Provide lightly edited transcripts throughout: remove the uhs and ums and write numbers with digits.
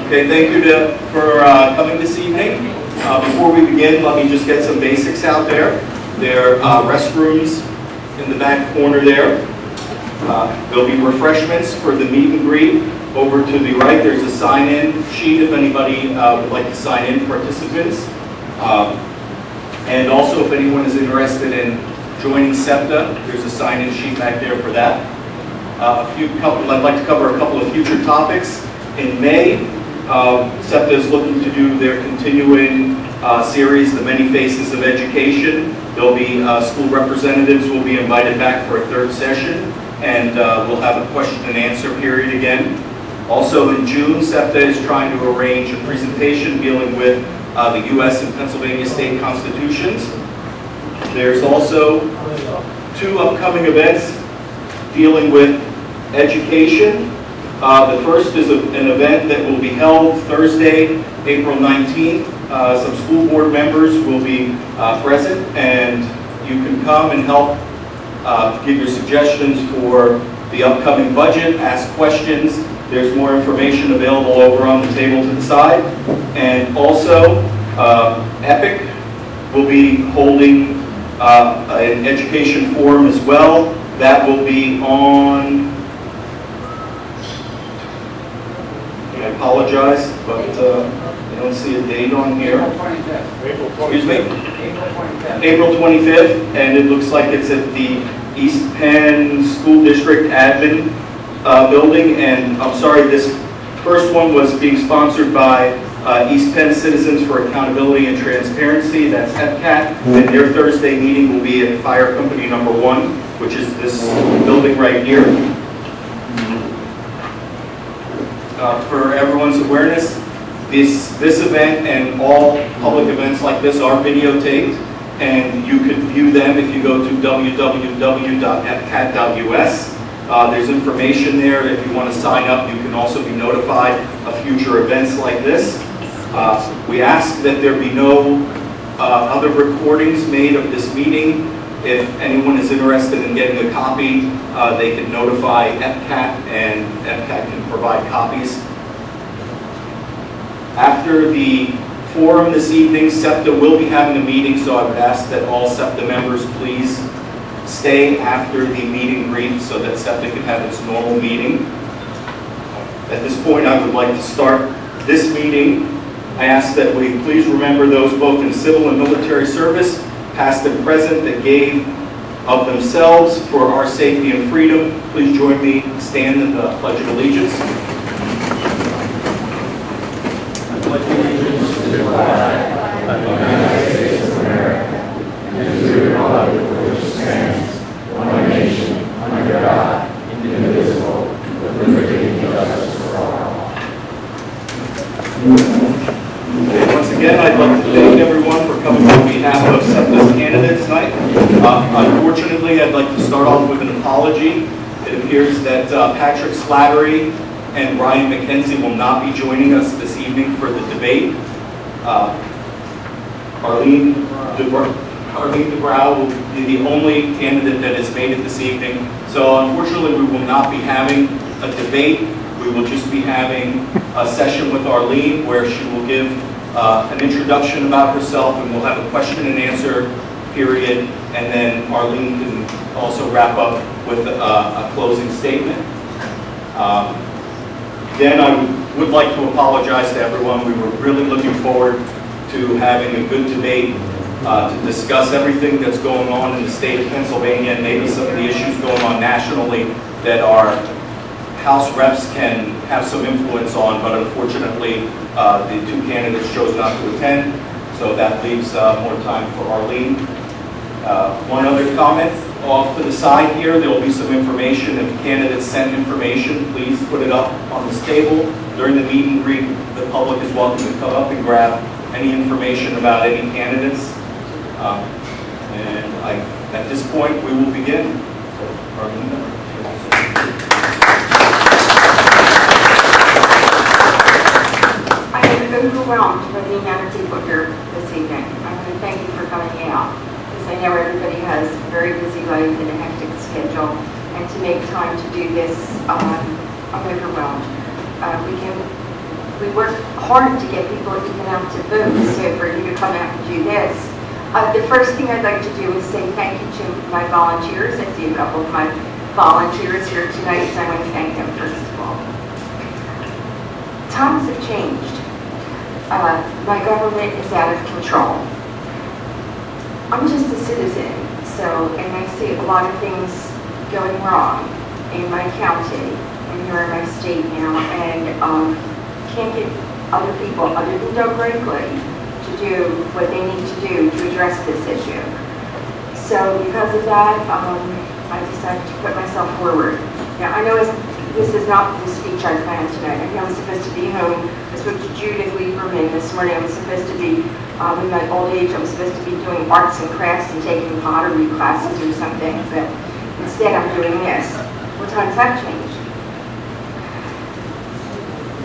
Okay, thank you for coming this evening. Before we begin, let me just get some basics out there. There are restrooms in the back corner there. There'll be refreshments for the meet and greet. Over to the right, there's a sign-in sheet if anybody would like to sign in, participants. And also, if anyone is interested in joining CEPTA, there's a sign-in sheet back there for that. I'd like to cover a couple of future topics. In May, CEPTA is looking to do their continuing series, The Many Faces of Education. There'll be school representatives will be invited back for a third session, and we'll have a question and answer period again. Also in June, CEPTA is trying to arrange a presentation dealing with the U.S. and Pennsylvania state constitutions. There's also two upcoming events dealing with education. The first is an event that will be held Thursday, April 19th. Some school board members will be present, and you can come and help give your suggestions for the upcoming budget, ask questions. There's more information available over on the table to the side. And also, EPIC will be holding an education forum as well. That will be on, I apologize, but I don't see a date on here. April 25th. Excuse me? April 25th. April 25th, and it looks like it's at the East Penn School District Admin building. And I'm sorry, this first one was being sponsored by East Penn Citizens for Accountability and Transparency, that's CEPTA, and their Thursday meeting will be at Fire Company number 1, which is this building right here. For everyone's awareness, this event and all public events like this are videotaped, and you could view them if you go to www.epcat.us. There's information there. If you want to sign up, you can also be notified of future events like this. We ask that there be no other recordings made of this meeting. If anyone is interested in getting a copy, they can notify EPCAT, and EPCAT can provide copies. After the forum this evening, CEPTA will be having a meeting, so I would ask that all CEPTA members please stay after the meet and greet so that CEPTA can have its normal meeting. At this point, I would like to start this meeting. I ask that we please remember those both in civil and military service, past and present, that gave of themselves for our safety and freedom. Please join me, stand in the Pledge of Allegiance. I pledge allegiance to the flag of the United States of America and to the republic for which it stands, one nation, under God, indivisible, with liberty and justice for all. Once again, I'd like to thank everyone for coming on behalf of CEPTA Candidates tonight. Unfortunately, I'd like to start off with an apology. It appears that Patrick Slattery and Brian McKenzie will not be joining us this evening for the debate. Arlene DeBrow will be the only candidate that has made it this evening. So unfortunately, we will not be having a debate. We will just be having a session with Arlene where she will give an introduction about herself, and we'll have a question and answer period, and then Arlene can also wrap up with a closing statement. Then I would like to apologize to everyone. We were really looking forward to having a good debate to discuss everything that's going on in the state of Pennsylvania and maybe some of the issues going on nationally that our House reps can have some influence on, but unfortunately the two candidates chose not to attend, so that leaves more time for Arlene. One other comment, off to the side here, there will be some information. If candidates send information, please put it up on this table. During the meet and greet, the public is welcome to come up and grab any information about any candidates. And at this point, we will begin. So, Arlene. Overwhelmed by the amount of people here this evening. I want to thank you for coming out, because I know everybody has a very busy life and a hectic schedule, and to make time to do this, I'm overwhelmed. We can we work hard to get people even out to vote, so for you to come out and do this. The first thing I'd like to do is say thank you to my volunteers. I see a couple of my volunteers here tonight, so I want to thank them first of all. Times have changed. My government is out of control. I'm just a citizen, and I see a lot of things going wrong in my county and here in my state now, and can't get other people other than Doug Brinkley to do what they need to do to address this issue. So because of that, I decided to put myself forward. Now I know this is not the speech I planned tonight. I know I'm supposed to be home. I spoke to Judith Lieberman this morning. I was supposed to be, in my old age, I was supposed to be doing arts and crafts and taking pottery classes or something, but instead I'm doing this. Well, times have changed.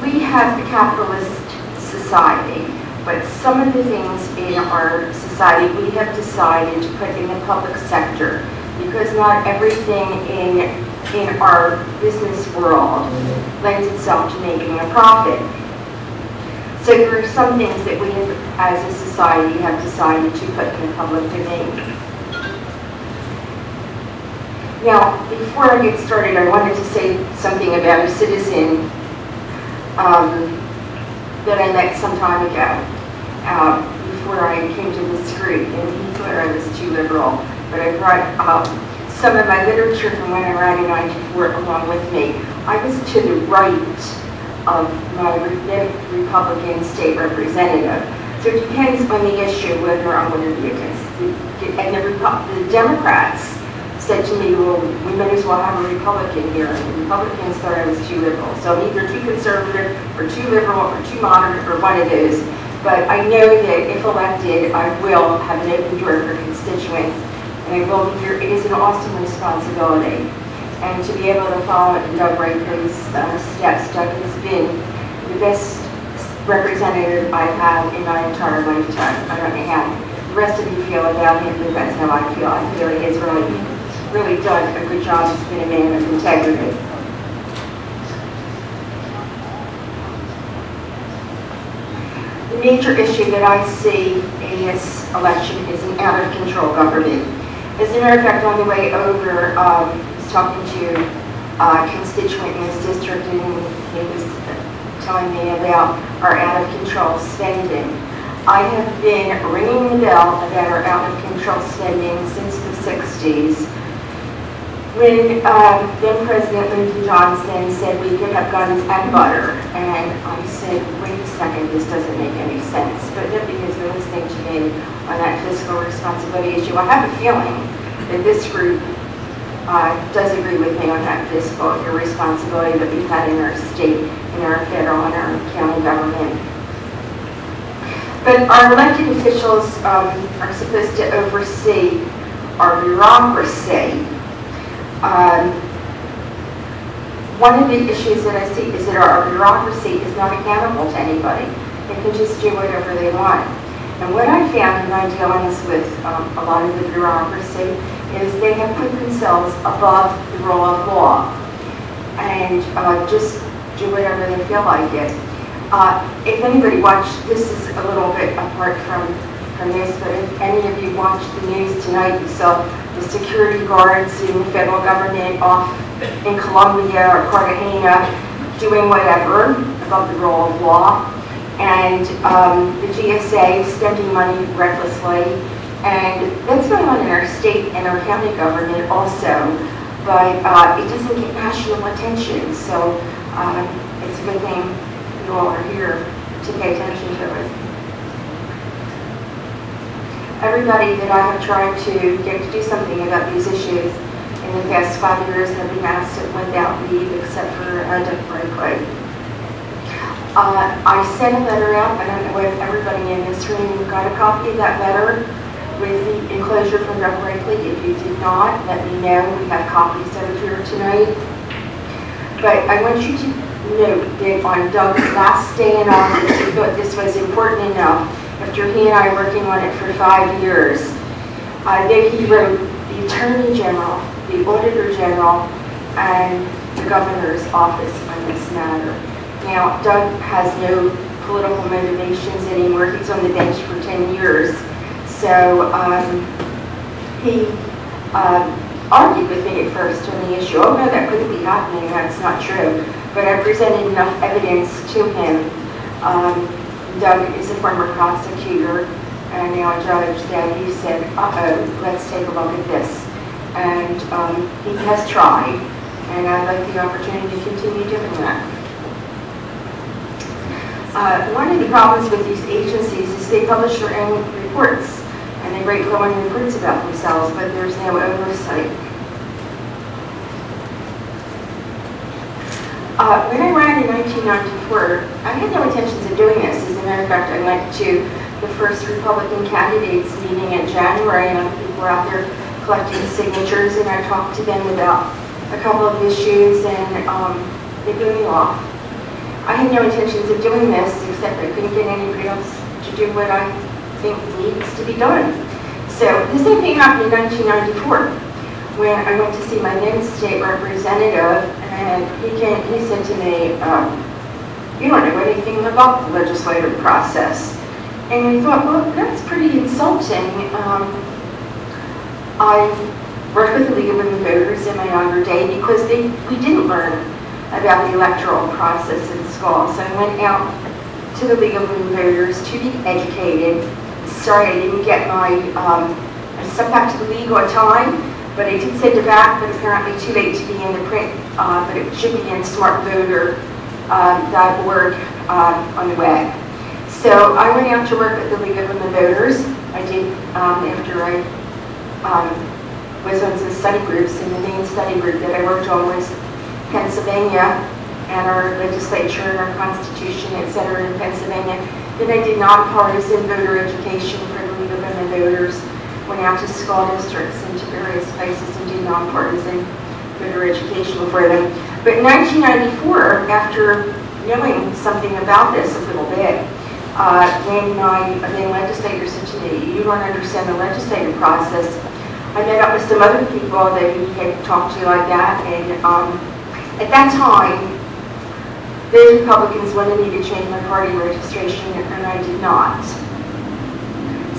We have a capitalist society, but some of the things in our society we have decided to put in the public sector because not everything in our business world lends itself to making a profit. So there are some things that we as a society have decided to put in the public domain. Now, before I get started, I wanted to say something about a citizen that I met some time ago. Before I came to this group, and he thought I was too liberal, but I brought some of my literature from when I ran in '94 along with me. I was to the right of my Republican state representative. So it depends on the issue whether I'm going to be against. And the Democrats said to me, well, we might as well have a Republican here. And the Republicans thought I was too liberal. So I'm either too conservative or too liberal or too moderate or one of those. But I know that if elected, I will have an open door for constituents. And I will be here. It is an awesome responsibility. And to be able to follow in Doug Brinkley's steps, Doug has been the best representative I've had in my entire lifetime. I don't know how the rest of you feel about him, but that's how I feel. I feel he has really done a good job. He's been a man of integrity. The major issue that I see in this election is an out-of-control government. As a matter of fact, on the way over, I was talking to a constituent in this district, and he was telling me about our out-of-control spending. I have been ringing the bell about our out-of-control spending since the 60s. When then President Lyndon Johnson said we could have guns and butter, and I said, wait a second, this doesn't make any sense. But nobody has been listening to me on that fiscal responsibility issue. I have a feeling that this group does agree with me on that fiscal irresponsibility that we've had in our state, in our federal and our county government. But our elected officials are supposed to oversee our bureaucracy. One of the issues that I see is that our bureaucracy is not accountable to anybody. They can just do whatever they want. And what I found in my dealings with a lot of the bureaucracy is they have put themselves above the rule of law and just do whatever they feel like it. If anybody watched, this is a little bit apart from this, but if any of you watched the news tonight, you saw the security guards in the federal government off in Colombia or Cartagena doing whatever above the rule of law, and the GSA spending money recklessly, and that's going on in our state and our county government also, but it doesn't get national attention, so it's a good thing you all are here to pay attention to it. Everybody that I have tried to get to do something about these issues in the past 5 years have been asked without leave, except for Doug Brinkley. I sent a letter out. I don't know if everybody in this room got a copy of that letter with the enclosure from Doug Brinkley. If you did not, let me know. We have copies over here tonight. But I want you to note that on Doug's last day in office, he thought this was important enough, after he and I working on it for 5 years, that he wrote the Attorney General, the Auditor General, and the Governor's office on this matter. Now, Doug has no political motivations anymore. He's on the bench for 10 years. So he argued with me at first on the issue. Oh no, that couldn't be happening, that's not true. But I presented enough evidence to him. Doug is a former prosecutor and now a judge that he said, uh-oh, let's take a look at this. And he has tried, and I'd like the opportunity to continue doing that. One of the problems with these agencies is they publish their own reports, and they write glowing reports about themselves, but there's no oversight. When I ran in 1994, I had no intentions of doing this. As a matter of fact, I went to the first Republican candidates meeting in January, and people were out there collecting signatures, and I talked to them about a couple of issues, and they blew me off. I had no intentions of doing this, except I couldn't get anybody else to do what I think needs to be done. So the same thing happened in 1994, when I went to see my then state representative, and he said to me, you don't know anything about the legislative process. And I thought, well, that's pretty insulting. I worked with the League of Women Voters in my younger day because we didn't learn about the electoral process in school. So I went out to the League of Women Voters to be educated. Sorry, I didn't get my, I stepped back to the league on time, but I did send it back, but apparently too late to be in the print, but it should be in smartvoter.org on the web. So I went out to work at the League of Women Voters. I did, after I was on some study groups, and the main study group that I worked on was Pennsylvania and our legislature and our constitution, et cetera, in Pennsylvania. Then I did nonpartisan voter education for the League of Women Voters, went out to school districts and to various places and did nonpartisan voter education for them. But in 1994, after knowing something about this a little bit, when my then legislator said to me, you don't understand the legislative process, I met up with some other people that he had talked to like that, and at that time, those Republicans wanted me to change my party registration, and I did not.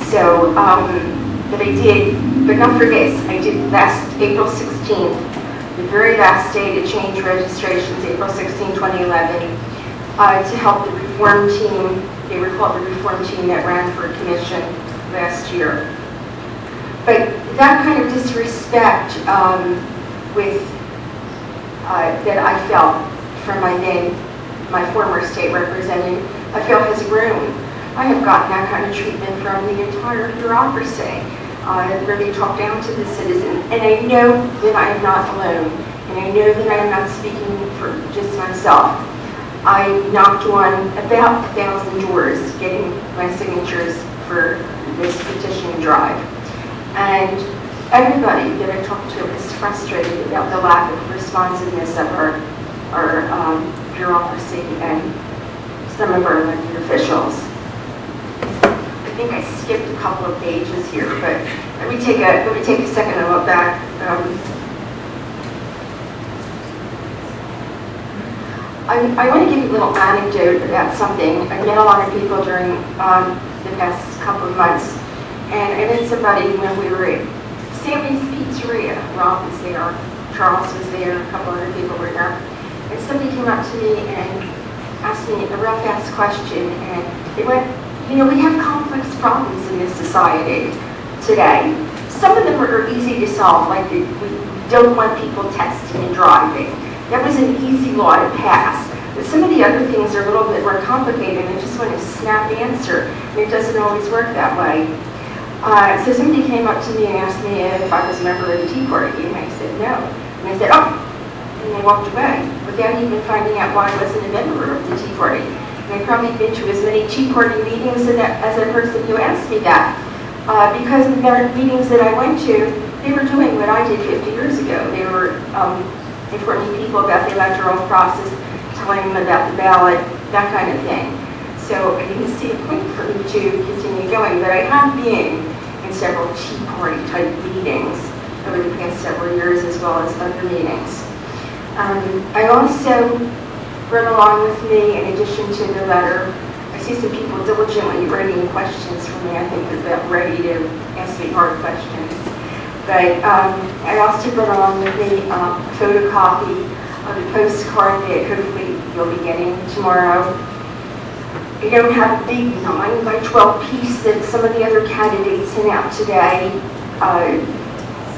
So, but I did, but not for this. I did last April 16th, the very last day to change registrations, April 16, 2011, to help the reform team. They were called the reform team that ran for commission last year. But that kind of disrespect that I felt from my former state representative, I feel has grown. I have gotten that kind of treatment from the entire bureaucracy, where they talk down to the citizen. And I know that I am not alone, and I know that I am not speaking for just myself. I knocked on about 1,000 doors getting my signatures for this petition drive. And everybody that I talked to is frustrated about the lack of responsiveness of our bureaucracy and some of our elected officials. I think I skipped a couple of pages here, but let me take a second and look back. I want to give you a little anecdote about something. I met a lot of people during the past couple of months, and I met somebody when we were at Sammy's Pizzeria. Rob was there, Charles was there, a couple other people were there, and somebody came up to me and asked me a real fast question, and they went, you know, we have complex problems in this society today. Some of them are easy to solve, like we don't want people testing and driving. That was an easy law to pass. But some of the other things are a little bit more complicated, and I just want a snap answer. And it doesn't always work that way. So somebody came up to me and asked me if I was a member of the Tea Party, and I said no. And I said, oh, and they walked away without even finding out why I wasn't a member of the Tea Party. And I've probably been to as many Tea Party meetings as a person who asked me that. Because the meetings that I went to, they were doing what I did 50 years ago. They were informing people about the electoral process, telling them about the ballot, that kind of thing. So I didn't see a point for me to continue going, but I have been in several Tea Party type meetings over the past several years, as well as other meetings. I also run along with me in addition to the letter. I see some people diligently writing questions for me. I think they're about ready to ask me hard questions. But I also brought along with me a photocopy of the postcard that hopefully you'll be getting tomorrow. I don't have a big 9 by 12 piece that some of the other candidates sent out today.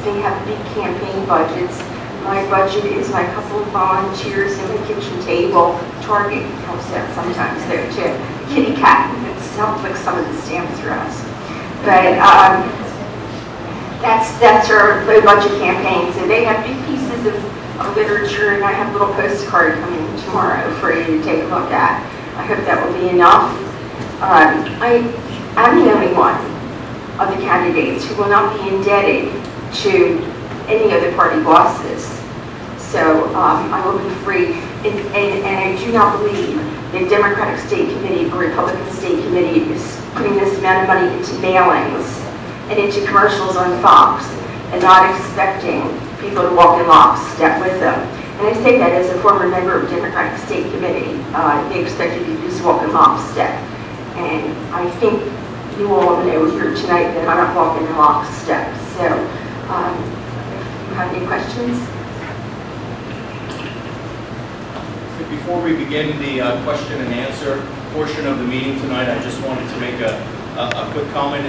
They have big campaign budgets. My budget is my couple of volunteers and my kitchen table. Target helps out sometimes there too. Kitty cat, it's helped like some of the stamps for us. But that's our low budget campaign. So they have big pieces of literature, and I have a little postcard coming tomorrow for you to take a look at. I hope that will be enough. I'm the only one of the candidates who will not be indebted to any of the party bosses. So I will be free, and I do not believe the Democratic State Committee or Republican State Committee is putting this amount of money into mailings and into commercials on Fox and not expecting people to walk in lockstep with them. And I say that as a former member of the Democratic State Committee. They expected you to just walk in lockstep. And I think you all know here tonight that I'm not walking in lockstep. So, if you have any questions? Before we begin the question and answer portion of the meeting tonight, I just wanted to make a quick comment.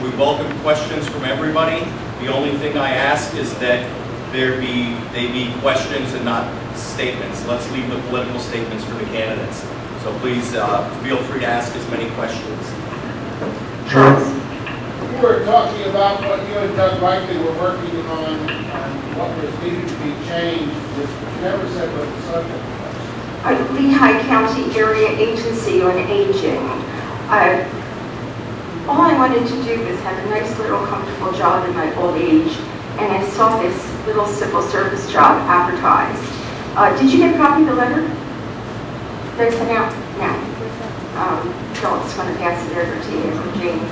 We welcome questions from everybody. The only thing I ask is that they be questions and not statements. Let's leave the political statements for the candidates. So please feel free to ask as many questions. Charles? You were talking about what you and Doug Rightly were working on what was needed to be changed. You never said what the subject was. Lehigh County Area Agency on Aging. All I wanted to do was have a nice little comfortable job in my old age, and I saw this little civil service job advertised. Did you get a copy of the letter? Did I send out? No. Philip's going to pass it over to you from Jane.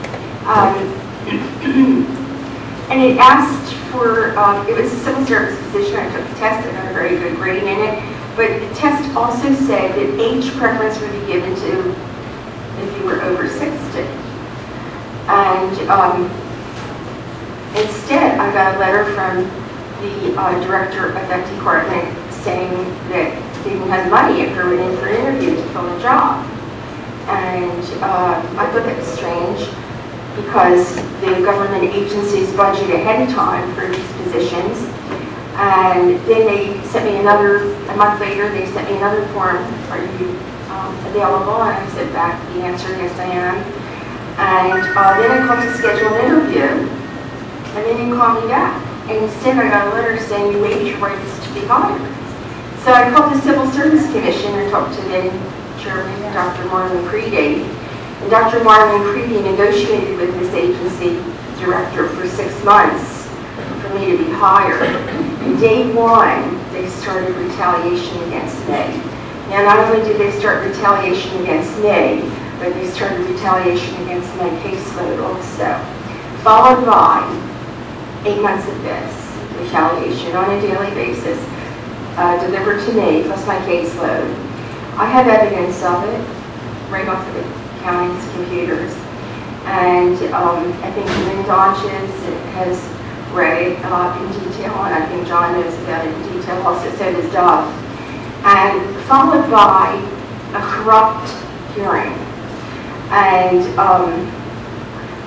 And it asked for, it was a civil service position. I took the test, I got a very good grade in it. But the test also said that age preference would be given to if you were over 60. And instead, I got a letter from the director of that department saying that they didn't have money if they were in for an interview to fill the job. And I thought that was strange because the government agencies budget ahead of time for these positions. And then they sent me a month later, they sent me another form, are you available? And I said back the answer, yes I am. And then I called to schedule an interview, and they didn't call me back. And instead I got a letter saying you waived your rights to be hired. So I called the Civil Service Commission and talked to the chairman, Dr. Marlon Creedy. And Dr. Marlon Creedy negotiated with this agency director for 6 months for me to be hired. And day one, they started retaliation against me. Now, not only did they start retaliation against me, but they started retaliation against my caseload also. Followed by 8 months of this retaliation on a daily basis, delivered to me, plus my caseload. I have evidence of it, right off of the county's computers. And I think Lynn Donches has read it in detail, and I think John knows about it in detail, also so does Doug. And followed by a corrupt hearing. And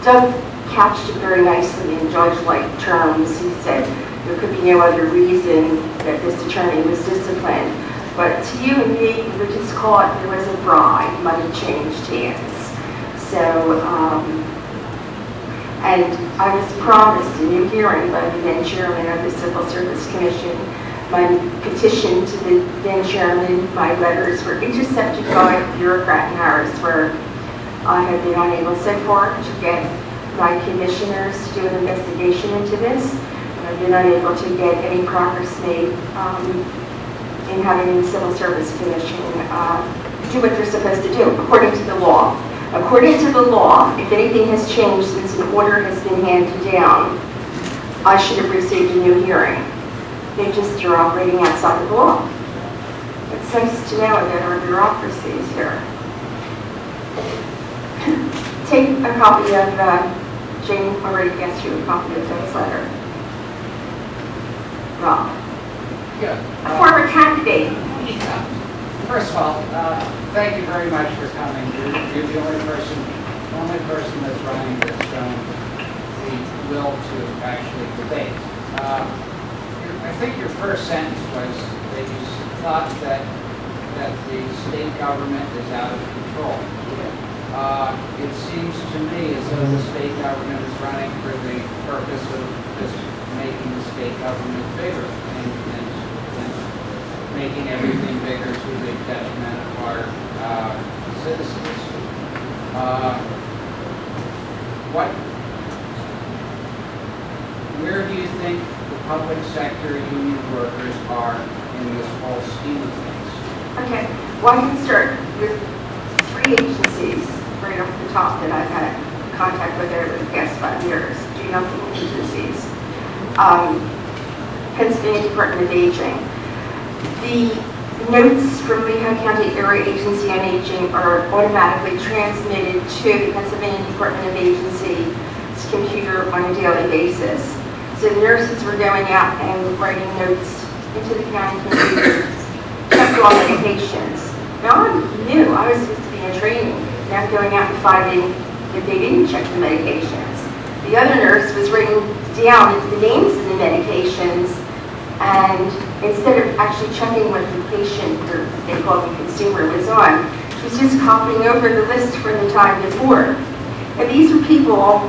Doug couched it very nicely in judge-like terms. He said there could be no other reason that this attorney was disciplined. But to you and me, we were just caught, there was a bribe, money changed hands. So, and I was promised a new hearing by the then chairman of the Civil Service Commission. My petition to the then chairman, my letters were intercepted by a bureaucrat in Harrisburg. I have been unable so far to get my commissioners to do an investigation into this. I've been unable to get any progress made in having the Civil Service Commission do what they're supposed to do, according to the law. According to the law, if anything has changed since an order has been handed down, I should have received a new hearing. They're operating outside of the law. It's nice to know that our bureaucracy is here. Take a copy of, Jane already asked you a copy of Doug's letter. Rob. Yeah. A former candidate. First of all, thank you very much for coming. You're the only person that's running that's shown the will to actually debate. I think your first sentence was that you thought that the state government is out of control. It seems to me as though the state government is running for the purpose of just making the state government bigger and making everything bigger to the detriment of our citizens. Where do you think the public sector union workers are in this whole scheme of things? Okay, well, I can start with 3 agencies right off the top that I've had contact with over the past 5 years. Do you know the agencies? Pennsylvania Department of Aging. The notes from Lehigh County Area Agency on Aging are automatically transmitted to the Pennsylvania Department of Agency's computer on a daily basis. So the nurses were going out and writing notes into the county computer, checked all medications. Now I'm new, I was supposed to be in training. Now I'm going out and finding that they didn't check the medications. The other nurse was writing down the names of the medications, and instead of actually checking what the patient, or they call the consumer, was on, she was just copying over the list from the time before. And these are people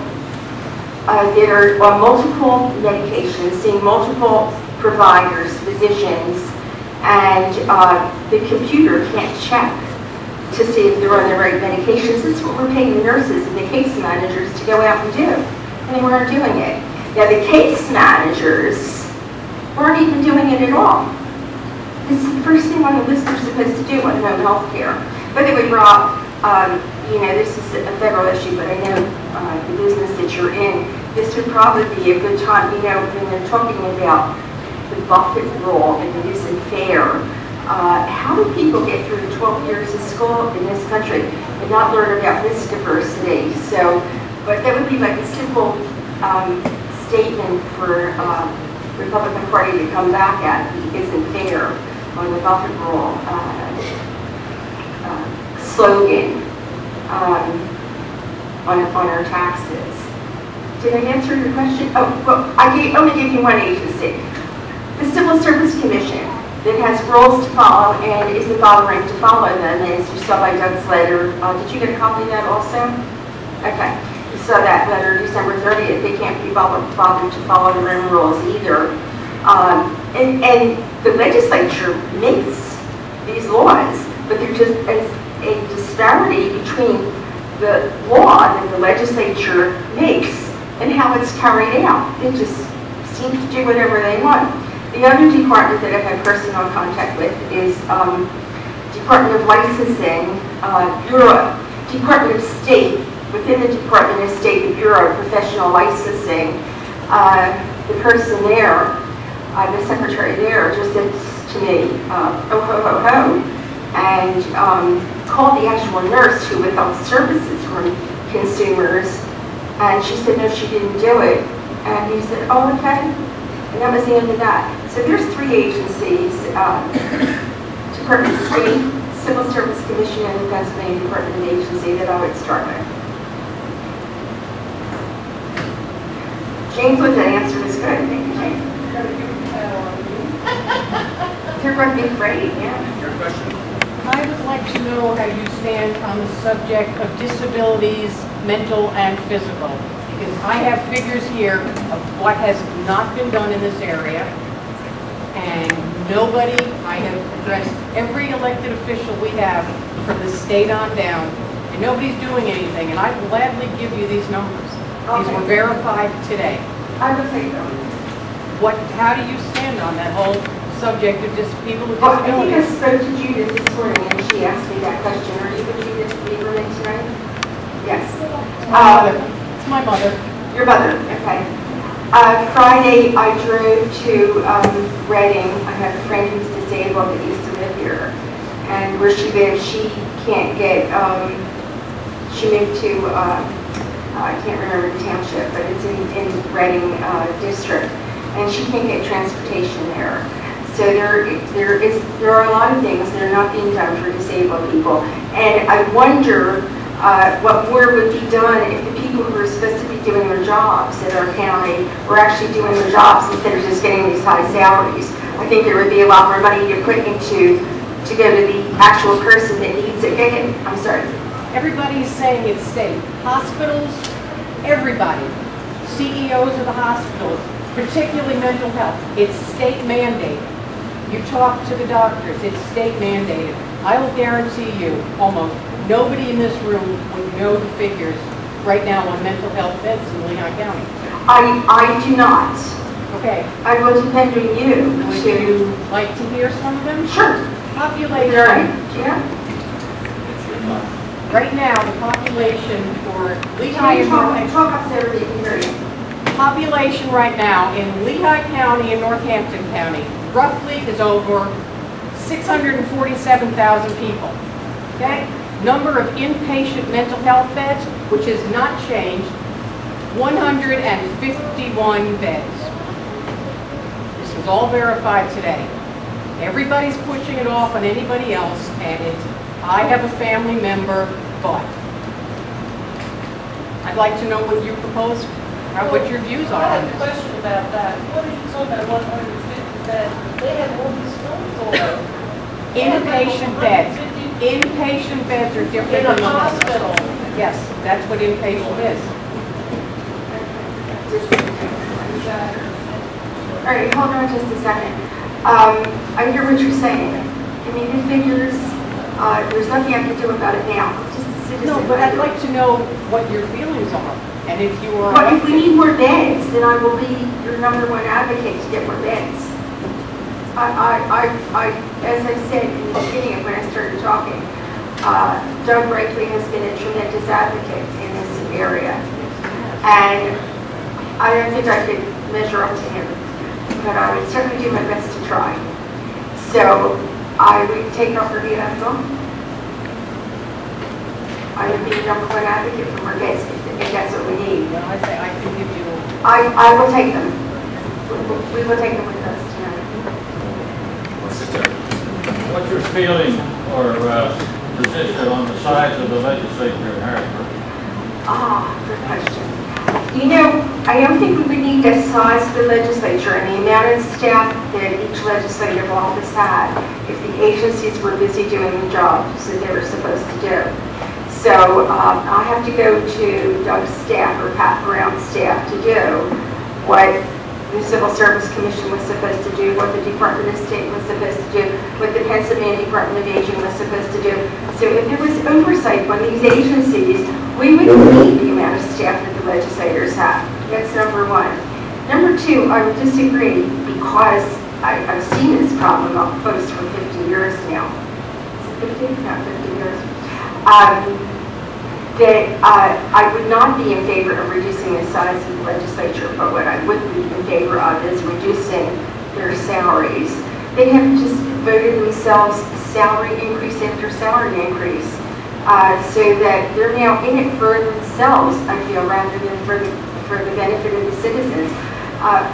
that are on multiple medications, seeing multiple providers, physicians, and the computer can't check to see if they're on the right medications. This is what we're paying the nurses and the case managers to go out and do, and they weren't doing it. Now the case managers weren't even doing it at all. This is the first thing on the list they're supposed to do on home health care. By the way, Rob, you know, this is a federal issue, but I know the business that you're in, this would probably be a good time, you know, when they're talking about the Buffett rule and it isn't fair. How do people get through 12 years of school in this country and not learn about this diversity? So, but that would be like a simple statement for Republican Party to come back at, isn't fair, on the Buffett rule slogan on our taxes. Did I answer your question? Oh, well, I only gave you one agency. The Civil Service Commission that has rules to follow and isn't bothering to follow them, as you saw by Doug's letter. Did you get a copy of that also? Okay. You saw that letter December 30th. They can't be bothered to follow their own rules either. And the legislature makes these laws, but they're just a disparity between the law that the legislature makes and how it's carried out. They just seem to do whatever they want. The other department that I've had personal contact with is Department of Licensing, Bureau, Department of State. Within the Department of State, the Bureau of Professional Licensing, the person there, the secretary there, just said to me, oh ho ho ho, and called the actual nurse who withheld services from consumers, and she said no, she didn't do it, and he said, oh okay, and that was the end of that. So there's 3 agencies, Department of State, Civil Service Commission, and the Pennsylvania Department of Agency that I would start with. James, with that answer was good. Thank you, James. You're going to be afraid, yeah. Your question? I would like to know how you stand on the subject of disabilities, mental and physical. Because I have figures here of what has not been done in this area. And nobody, I have addressed every elected official we have from the state on down, and nobody's doing anything. And I gladly give you these numbers. These were verified today. I will take them. How do you stand on that whole subject of just people with Well, I think I disabilities? spoke to Judith this morning and she asked me that question. Are you with Judith Lieberman tonight? Yes. It's my mother. Your mother, okay. Friday, I drove to Reading. I have a friend who's disabled that used to live here. And where she lives, she can't get, she moved to, I can't remember the township, but it's in Reading district. And she can't get transportation there. So there are a lot of things that are not being done for disabled people. And I wonder what more would be done if the people who are supposed to be doing their jobs in our county were actually doing their jobs instead of just getting these high salaries. I think there would be a lot more money to put into to go to the actual person that needs it. I'm sorry. Everybody's saying it's state. Hospitals, everybody, CEOs of the hospitals, particularly mental health, it's state mandated. You talk to the doctors, it's state mandated. I will guarantee you, almost nobody in this room would know the figures right now on mental health beds in Lehigh County. I do not. Okay. I will depend on you Would to... you like to hear some of them? Sure. Population. Right. Yeah. Right now, the population for Lehigh and Talk up so everybody can hear you. population right now in Lehigh County and Northampton County roughly is over 647,000 people. Okay? Number of inpatient mental health beds, which has not changed, 151 beds. This was all verified today. Everybody's pushing it off on anybody else, and it's, I have a family member, but. I'd like to know what you propose, or what your views are I on have a this. question about that. What are you talking about, 150 beds? They have all these rooms over. Inpatient beds. Inpatient beds are different In than a the hospital. Yes, that's what inpatient is. All right, hold on just a second. I hear what you're saying. I mean, the figures, there's nothing I can do about it now. It's just a citizen. No, but I'd like to know what your feelings are, and if you are. Well, if we need more beds, then I will be your number one advocate to get more beds. As I said in the beginning of when I started talking, Doug Brakely has been a tremendous advocate in this area. And I don't think I could measure up to him, but I would certainly do my best to try. So I would take up her vehicle. I would be the number one advocate for more beds if that's what we need. Well, I say I can give you. I will take them. We will take them with us tonight. What's your feeling or position on the size of the legislature in Harrisburg? Good question. You know, I don't think we would need the size of the legislature and the amount of staff that each legislative office had if the agencies were busy doing the jobs that they were supposed to do. So I have to go to Doug's staff or Pat Brown's staff to do what the Civil Service Commission was supposed to do, what the Department of State was supposed to do, what the Pennsylvania Department of Aging was supposed to do. So if there was oversight on these agencies, we would need the amount of staff that the legislators have. That's number one. Number two, I would disagree because I've seen this problem up close for 50 years now. Is it 50? Not 50 years. I would not be in favor of reducing the size of the legislature, but what I would be in favor of is reducing their salaries. They have just voted themselves salary increase after salary increase, so that they're now in it for themselves, I feel, rather than for the benefit of the citizens.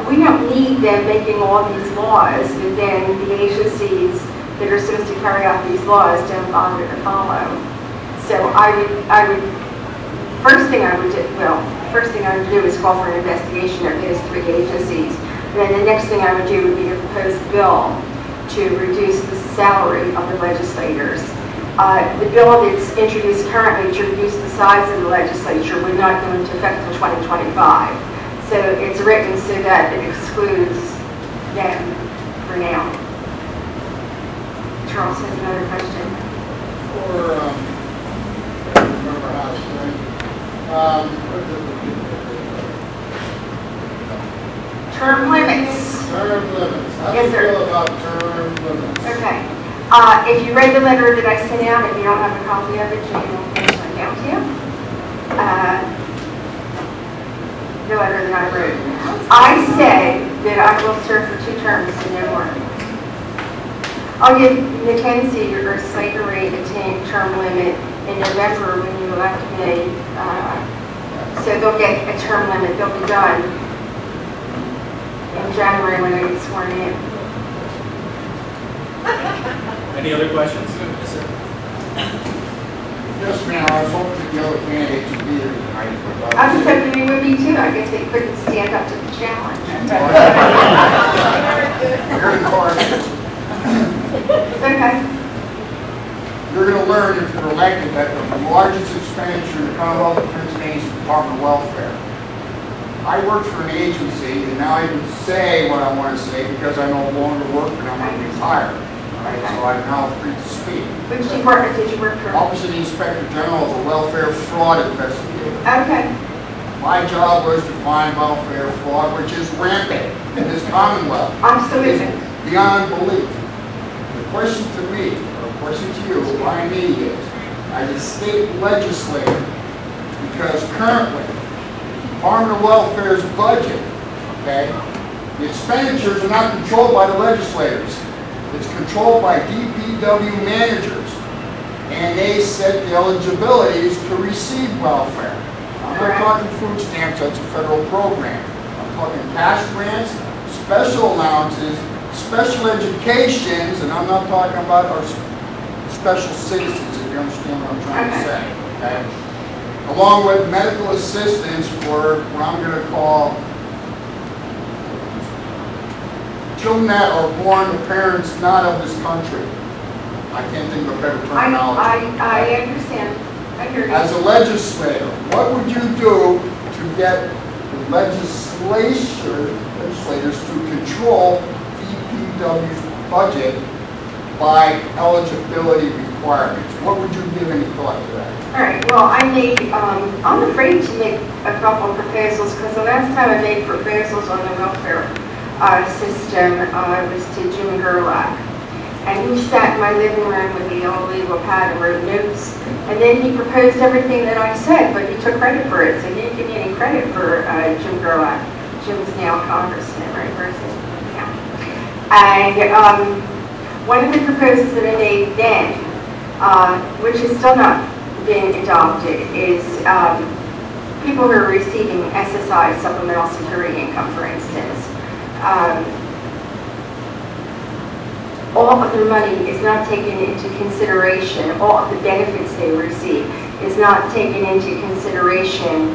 We don't need them making all these laws that then the agencies that are supposed to carry out these laws don't bother to follow. So first thing I would do is call for an investigation of those three agencies. And then the next thing I would do would be to propose a bill to reduce the salary of the legislators. The bill that's introduced currently to reduce the size of the legislature would not go into effect until 2025. So it's written so that it excludes them for now. Charles has another question. Remember how it's doing. Term limits. Term limits. How do Yes, you sir. feel about term limits? Okay. If you read the letter that I sent out, if you don't have a copy of it, Jane will pass it down to you. The letter that I wrote. I said that I will serve for 2 terms and no more. I'll give Mackenzie or Slatery a term limit in November when you elect me. So they'll get a term limit. They'll be done in January when I get sworn in. Any other questions? Yes, sir. Yes, ma'am, I was hoping the other candidates would be here tonight, but... I was hoping they would be too. I guess they couldn't stand up to the challenge. Very hard. Okay. You're going to learn if you're elected that the largest expenditure in the Commonwealth of Pennsylvania is the Department of Welfare. I work for an agency, and now I can say what I want to say because I no longer work and I'm going to retire. Right? So I'm now free to speak. Which department did you work for? Office of the Inspector General is a welfare fraud investigator. Okay. My job was to find welfare fraud, which is rampant in this Commonwealth. Absolutely. It's beyond belief. The question to me, or the question to you, by me is, as a state legislator, because currently, the Department of Welfare's budget, okay, the expenditures are not controlled by the legislators. It's controlled by DPW managers, and they set the eligibilities to receive welfare. I'm not talking food stamps, that's a federal program. I'm talking cash grants, special allowances, special educations, and I'm not talking about our special citizens, if you understand what I'm trying to say. Okay? Along with medical assistance for what I'm going to call children that are born to parents not of this country. I can't think of a better terminology. I understand. I hear you. As a legislator, what would you do to get the legislators to control DPW's budget by eligibility requirements? What would you give any thought to that? All right. Well, I'm afraid to make a couple of proposals because the last time I made proposals on the welfare system was to Jim Gerlach. And he sat in my living room with the old legal pad and wrote notes. And then he proposed everything that I said, but he took credit for it. So he didn't give me any credit for Jim Gerlach. Jim's now congressman, right? Where is he? Yeah. And one of the proposals that I made then, which has still not been adopted, is people who are receiving SSI, supplemental security income, for instance. All of their money is not taken into consideration, all of the benefits they receive is not taken into consideration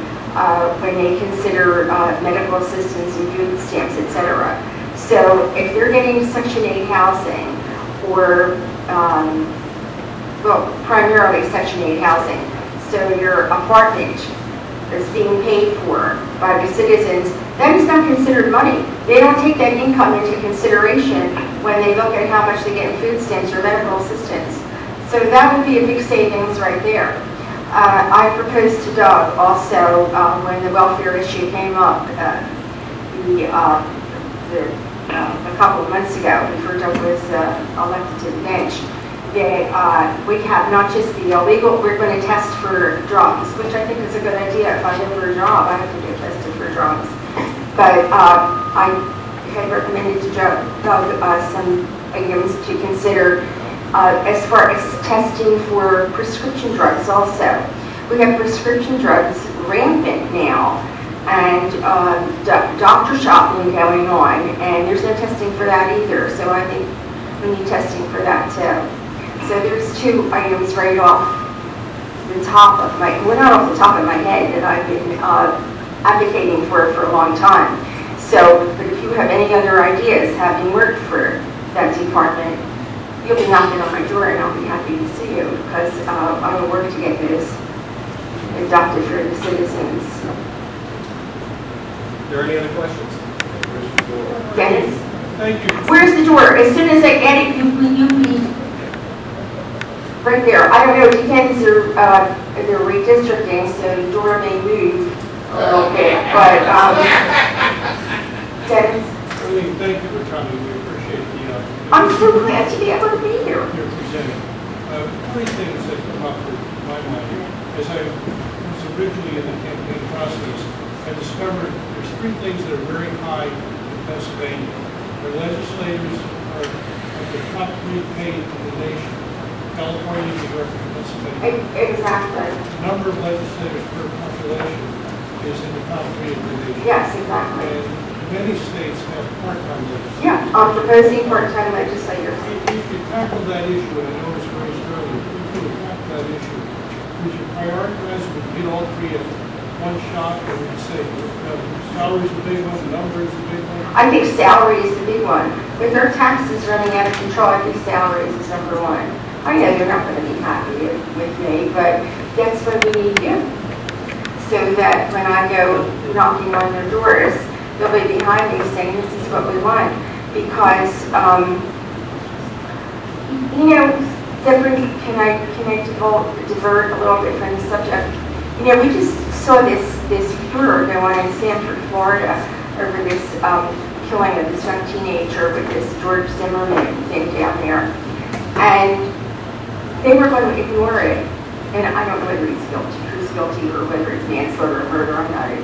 when they consider medical assistance and food stamps, etc. So if they're getting Section 8 housing or, well, primarily Section 8 housing, so your apartment is being paid for by the citizens, that is not considered money. They don't take that income into consideration when they look at how much they get in food stamps or medical assistance. So that would be a big savings right there. I proposed to Doug also when the welfare issue came up a couple of months ago before Doug was elected to the bench, that we have not just the illegal, we're going to test for drugs, which I think is a good idea. If I go for a job, I have to get tested for drugs. But I had recommended to Doug some items to consider as far as testing for prescription drugs also. We have prescription drugs rampant now, and doctor shopping going on, and there's no testing for that either. So I think we need testing for that too. So there's 2 items right off the top of my, well, not off the top of my head, that I've been advocating for a long time. So, but if you have any other ideas, having worked for that department, you'll be knocking on my door and I'll be happy to see you because I will work to get this adopted for the citizens. Are there any other questions? Dennis? Thank you. Where's the door? As soon as I get it, you be right there. I don't know, it depends, they're redistricting, so the door may move a little bit, but, Dennis? Arlene, thank you for coming. We appreciate the opportunity. I'm so glad to be able to be here. You're presenting. 3 things that come up with my mind. As I was originally in the campaign process, I discovered there's three things that are very high in Pennsylvania. Our legislators are of the top 3 paid in the nation. California, New York, and Pennsylvania. Exactly. The number of legislators per population is in the top 3 of the nation. Yes, exactly. And many states have part-time legislators. Yeah, I'm proposing part-time legislators. If you tackle that issue, and I know it's raised earlier, if you tackle that issue, would you prioritize, would you get all 3 at one shot, or would you say, salary's the big one, numbers the big one? I think salary is the big one. With our taxes running out of control, I think salaries is number 1. I know you're not going to be happy with me, but that's what we need you. So that when I go knocking on their doors, they'll be behind me saying, this is what we want. Because, you know, can I divert a little bit from the subject? You know, we just saw this furor go on in Sanford, Florida, over this killing of this young teenager with this George Zimmerman thing down there. And they were going to ignore it. And I don't know whether he's guilty or whether it's manslaughter or murder. I'm not a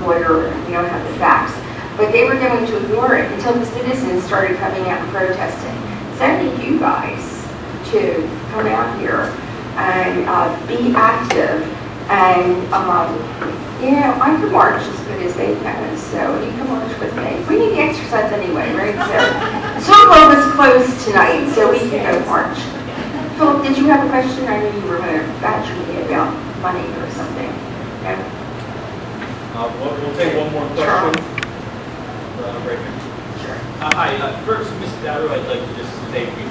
lawyer and we don't have the facts. But they were going to ignore it until the citizens started coming out and protesting. So I need you guys to come out here and be active. And, you know, I can march as good as they can, so you can march with me. We need the exercise anyway, right? So Circle was closed tonight, so we can go march. Philip, did you have a question? I knew you were going to badger me about money or something. Yeah. We'll take one more question. Right here. Sure. Hi, first, Ms. Dowd, I'd like to just say we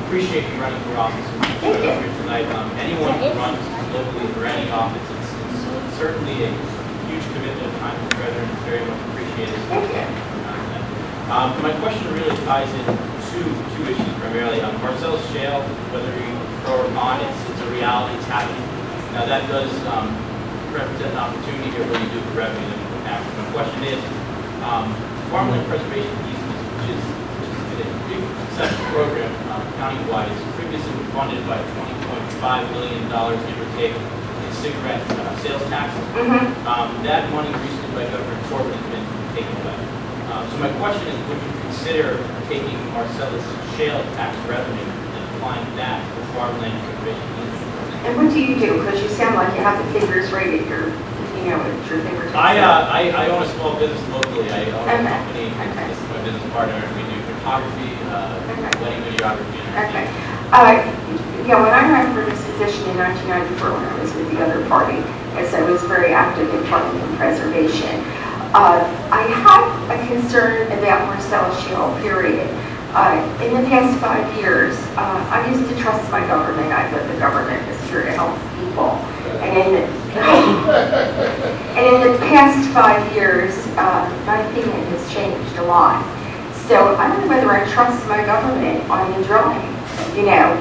appreciate you running for office here tonight. Anyone who runs locally for any office, it's certainly a huge commitment of time to the treasurer, and it's very much appreciated. Thank you. My question really ties in two issues primarily. Marcellus Shale, whether you pro or con, it's a reality, it's happening. Now that does represent an opportunity here where you do the revenue that we would have. My question is, farmland preservation easements, which has been a big successful program county-wide, is previously funded by $20.5 million, give or take, in cigarette sales taxes. That money recently by Governor Corbin has been taken away. So my question is, would you consider taking Marcellus Shale tax revenue and applying that to farmland preservation easements? And what do you do? Because you sound like you have the figures right at your, you know, at your fingertips. I own a small business locally. I own a company. Okay. This is my business partner. We do photography, wedding videography. Okay. Yeah, when I ran for this position in 1994, when I was with the other party, as I was very active in farmland preservation, I have a concern about Marcellus Shale, period. In the past 5 years, I used to trust my government. I thought the government was here to help people. And in the past 5 years, my opinion has changed a lot. So I don't know whether I trust my government on the drilling. You know,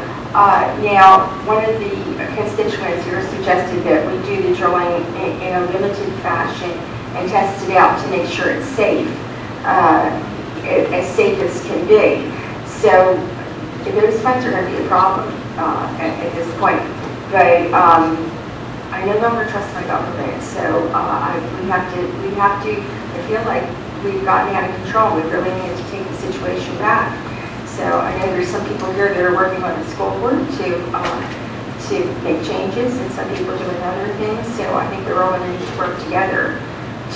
now one of the constituents here suggested that we do the drilling in a limited fashion and test it out to make sure it's safe, as safe as can be. So those funds are going to be a problem at this point. But I no longer trust my government, so we have to. I feel like we've gotten out of control. We really need to take the situation back. So I know there's some people here that are working on the school board to make changes, and some people doing other things. So I think we're all going to need to work together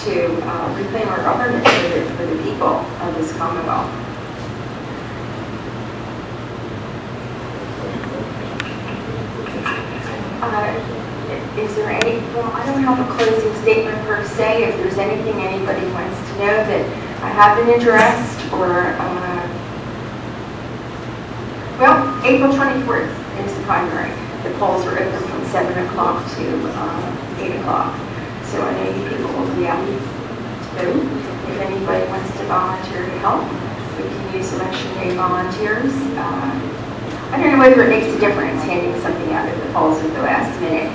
to reclaim our government for the people of this Commonwealth. Is there any, well, I don't have a closing statement per se. If there's anything anybody wants to know that I haven't addressed, or, well, April 24th is the primary. The polls are open from 7 o'clock to 8 o'clock. So I know you people will be out to vote. If anybody wants to volunteer to help, we can use election day volunteers. I don't know whether it makes a difference handing something out at the polls at the last minute,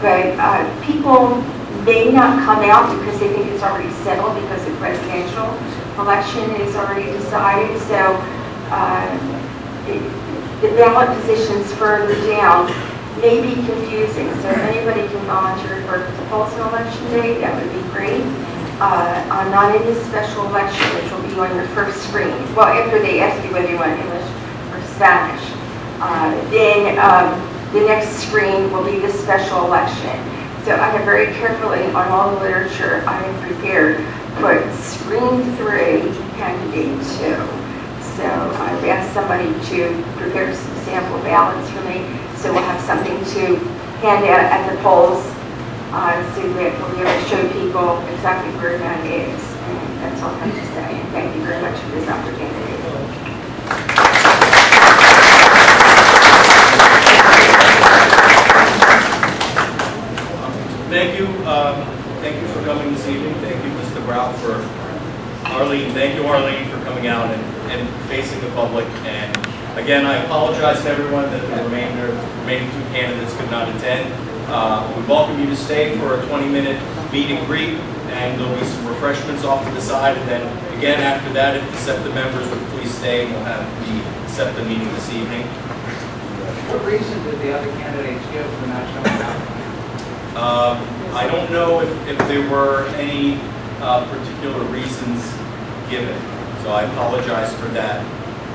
but people may not come out because they think it's already settled because the presidential election is already decided. So the ballot positions further down may be confusing. So if anybody can volunteer for the polls on election day, that would be great. on non-English special election, which will be on your first screen. Well, after they ask you whether you want English or Spanish. Then the next screen will be the special election. So I have very carefully, on all the literature I have prepared, put screen 3, candidate 2. So I've asked somebody to prepare some sample ballots for me, so we'll have something to hand out at the polls, so that we'll be able to show people exactly where that is. And that's all I have to say. And thank you very much for this opportunity. Thank you for coming this evening. Thank you, Mr. Brown, for Arlene. Thank you, Arlene, for coming out and facing the public. And again, I apologize to everyone that the remaining 2 candidates could not attend. We welcome you to stay for a 20-minute meet and greet, and there'll be some refreshments off to the side. And then again, after that, if the SEPTA members would please stay, we'll have the SEPTA meeting this evening. What reason did the other candidates give for not showing up? I don't know if there were any particular reasons given, so I apologize for that.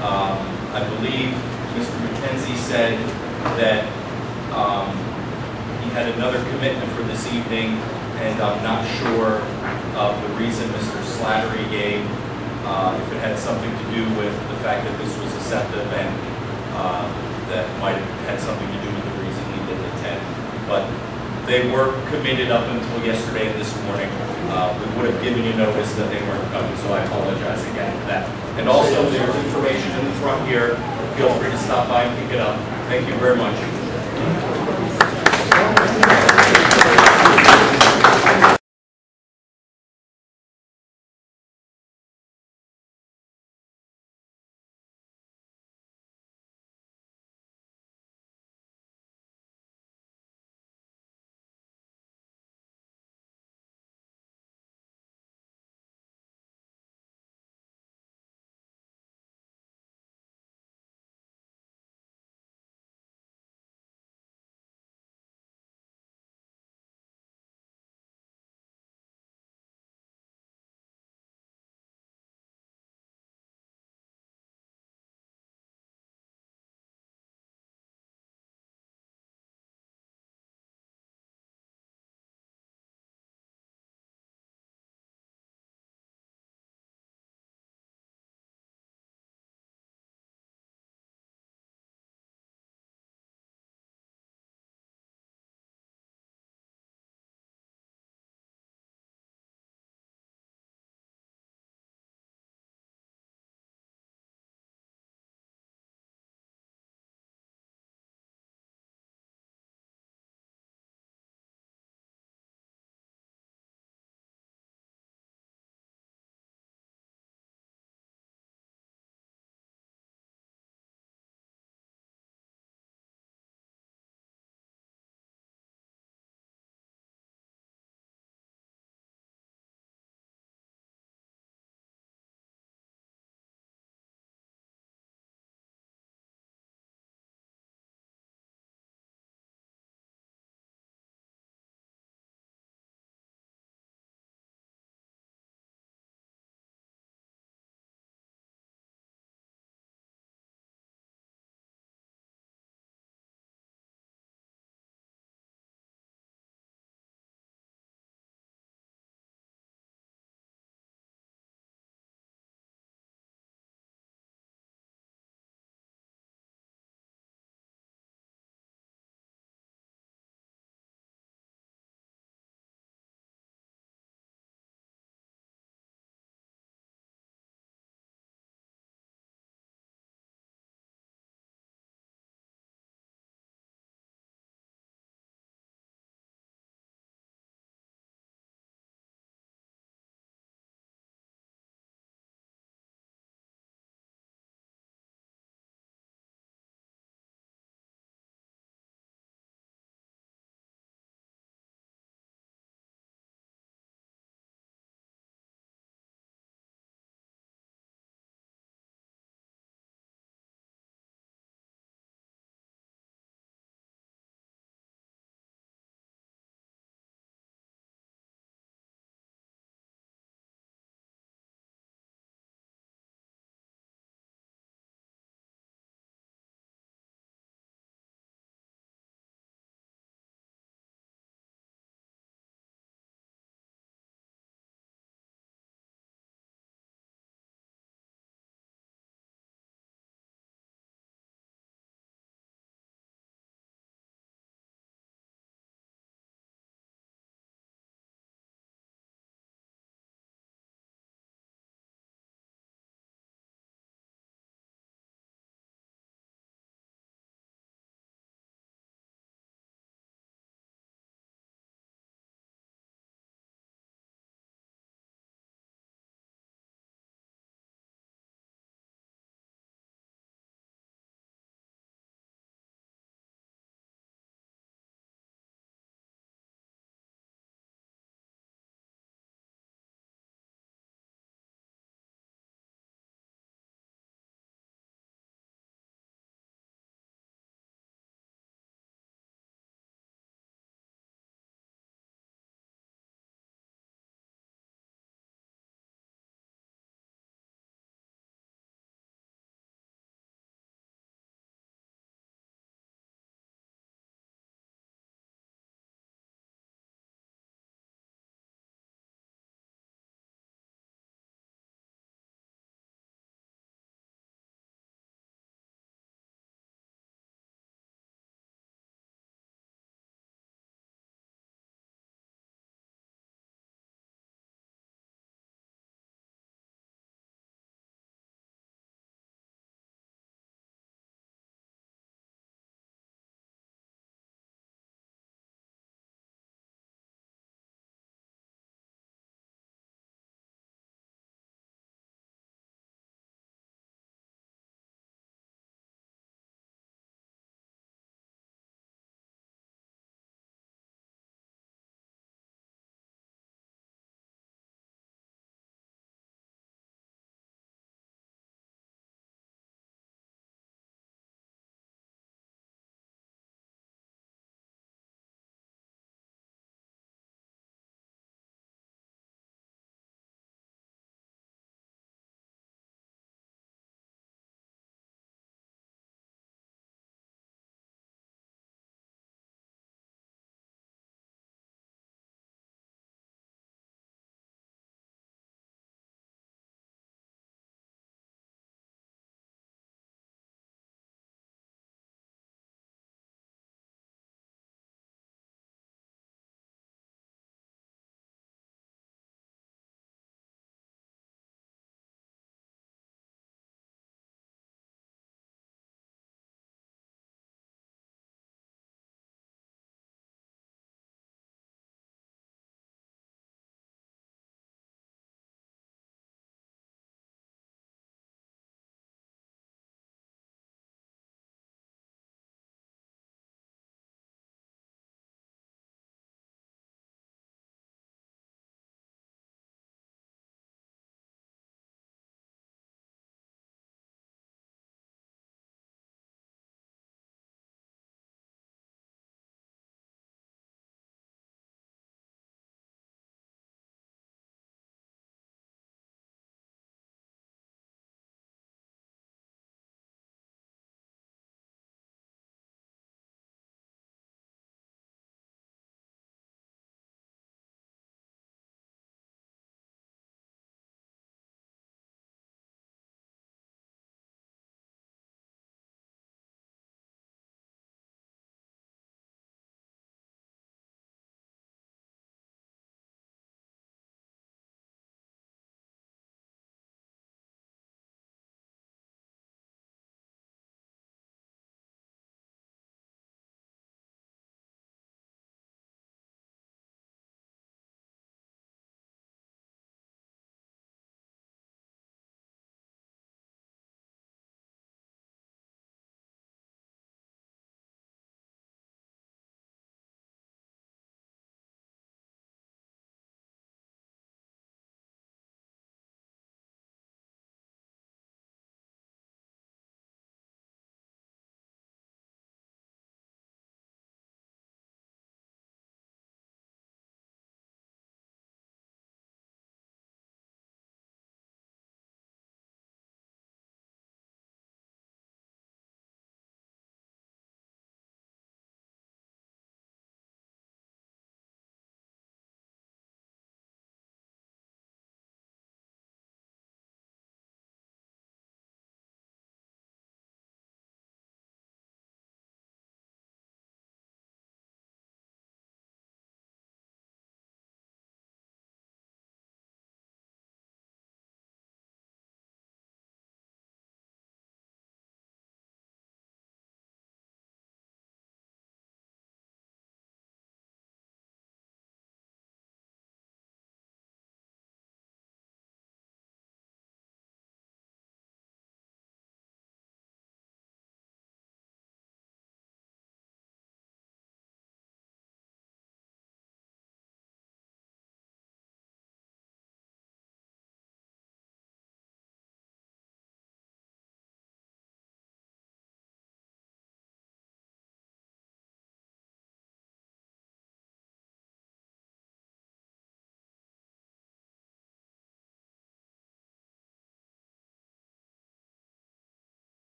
I believe Mr. McKenzie said that he had another commitment for this evening, and I'm not sure of the reason Mr. Slattery gave, if it had something to do with the fact that this was a SEPTA event, that might have had something to do with the reason he didn't attend. But they were committed up until yesterday and this morning. We would have given you notice that they weren't coming, so I apologize again for that. And also, there's information in the front here. Feel free to stop by and pick it up. Thank you very much.